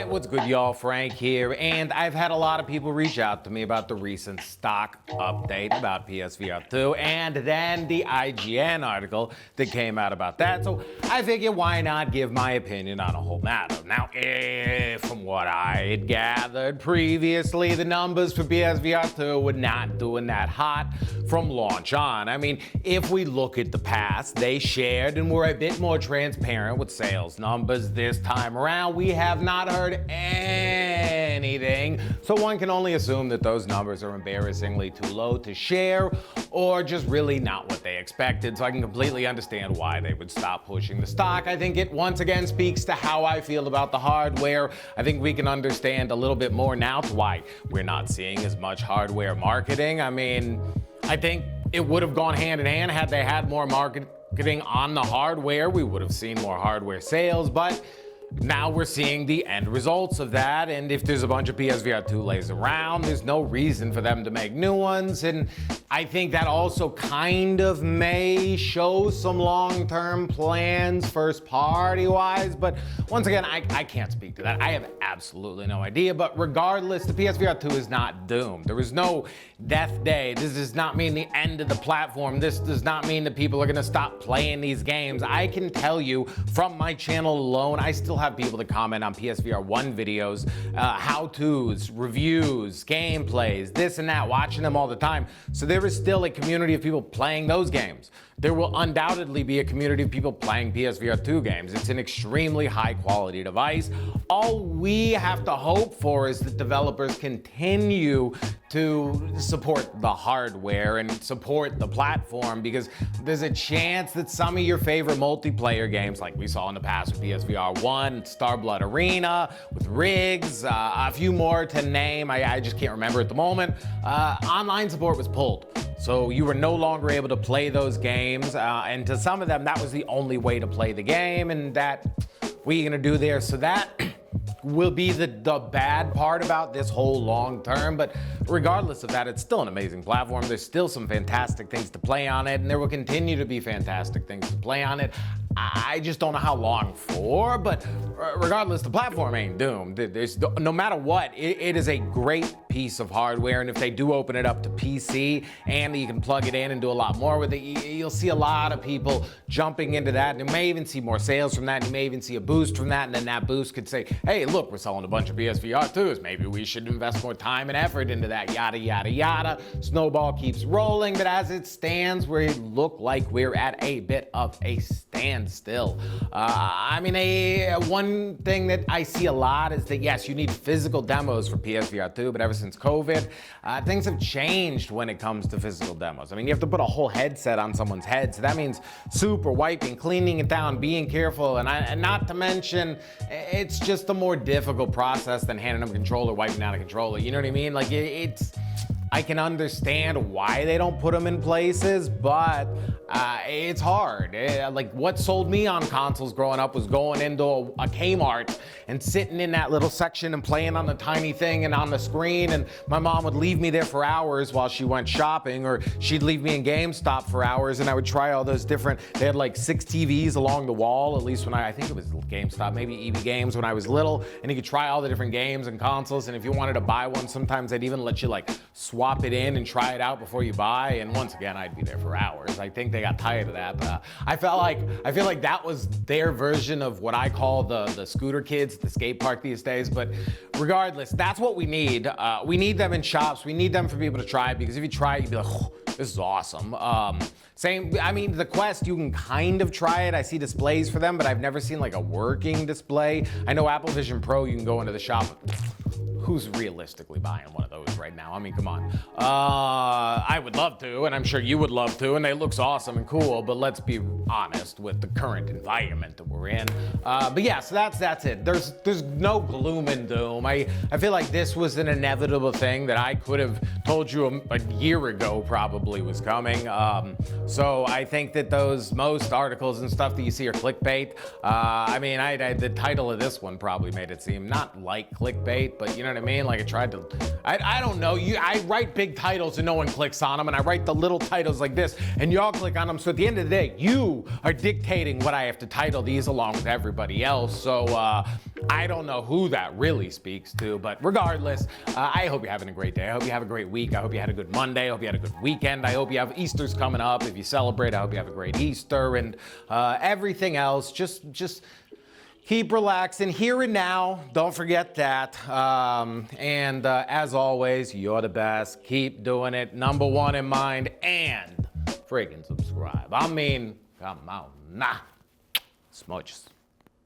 Alright, what's good y'all? Frank here, and I've had a lot of people reach out to me about the recent stock update about PSVR 2 and then the IGN article that came out about that, so I figured why not give my opinion on a whole matter. Now, from what I had gathered previously, the numbers for PSVR 2 were not doing that hot from launch on. I mean, if we look at the past, they shared and were a bit more transparent with sales numbers. This time around, we have not heard anything, so one can only assume that those numbers are embarrassingly too low to share or just really not what they expected, so I can completely understand why they would stop pushing the stock. I think it once again speaks to how I feel about the hardware. I think we can understand a little bit more now to why we're not seeing as much hardware marketing. I mean, I think it would have gone hand in hand had they had more marketing on the hardware. We would have seen more hardware sales, but now we're seeing the end results of that, and if there's a bunch of PSVR 2 lays around, there's no reason for them to make new ones, and I think that also kind of may show some long-term plans first party-wise, but once again, I can't speak to that. I have absolutely no idea, but regardless, the PSVR 2 is not doomed. There is no death day. This does not mean the end of the platform. This does not mean that people are gonna stop playing these games. I can tell you from my channel alone, I still have people that comment on PSVR 1 videos, how-tos, reviews, gameplays, this and that, watching them all the time. So there is still a community of people playing those games. There will undoubtedly be a community of people playing PSVR 2 games. It's an extremely high quality device. All we have to hope for is that developers continue to support the hardware and support the platform, because there's a chance that some of your favorite multiplayer games, like we saw in the past with PSVR 1, Starblood Arena, with Rigs, a few more to name, I just can't remember at the moment, online support was pulled. So you were no longer able to play those games, and to some of them, that was the only way to play the game, and that, what are you gonna do there? So that will be the bad part about this whole long term, but regardless of that, it's still an amazing platform. There's still some fantastic things to play on it, and there will continue to be fantastic things to play on it. I just don't know how long for, but regardless, the platform ain't doomed. There's, no matter what, it is a great piece of hardware, and if they do open it up to PC and you can plug it in and do a lot more with it, you'll see a lot of people jumping into that, and you may even see more sales from that, and you may even see a boost from that, and then that boost could say, hey, look, we're selling a bunch of PSVR 2s, maybe we should invest more time and effort into that, yada, yada, yada. Snowball keeps rolling, but as it stands, we look like we're at a bit of a standstill. I mean, one thing that I see a lot is that, yes, you need physical demos for PSVR 2, but ever since COVID, things have changed when it comes to physical demos. I mean, you have to put a whole headset on someone's head, so that means super wiping, cleaning it down, being careful, and not to mention, it's just a more difficult process than handing them a controller, wiping down a controller, you know what I mean? Like, I can understand why they don't put them in places, but it's hard. Like, what sold me on consoles growing up was going into a Kmart and sitting in that little section and playing on the tiny thing and on the screen, and my mom would leave me there for hours while she went shopping, or she'd leave me in GameStop for hours, and I would try all those different, they had like 6 TVs along the wall, at least when I think it was GameStop, maybe EB Games when I was little, and you could try all the different games and consoles, and if you wanted to buy one, sometimes they'd even let you like swap it in and try it out before you buy, and once again, I'd be there for hours. I think they got tired of that, but I feel like that was their version of what I call the scooter kids at the skate park these days, but regardless, that's what we need. We need them in shops. We need them for people to try, because if you try it, you'd be like, oh, this is awesome. I mean, the Quest, you can kind of try it. I see displays for them, but I've never seen like a working display. I know Apple Vision Pro, you can go into the shop. Who's realistically buying one of those right now? I mean, come on. I would love to, and I'm sure you would love to, and it looks awesome and cool, but let's be honest with the current environment that we're in. But yeah, so that's it. There's no gloom and doom. I feel like this was an inevitable thing that I could have told you a year ago probably was coming. So I think that most articles and stuff that you see are clickbait. I mean, the title of this one probably made it seem not like clickbait, but you know know what I mean? Like I tried to, I don't know. I write big titles and no one clicks on them, and I write the little titles like this, and y'all click on them. So at the end of the day, you are dictating what I have to title these along with everybody else. So I don't know who that really speaks to, but regardless, I hope you're having a great day. I hope you have a great week. I hope you had a good Monday. I hope you had a good weekend. I hope you have Easter's coming up. If you celebrate, I hope you have a great Easter, and everything else. Just keep relaxing here and now. Don't forget that. And as always, you're the best. Keep doing it. Number one in mind, and freaking subscribe. I mean, come on, nah, smudges.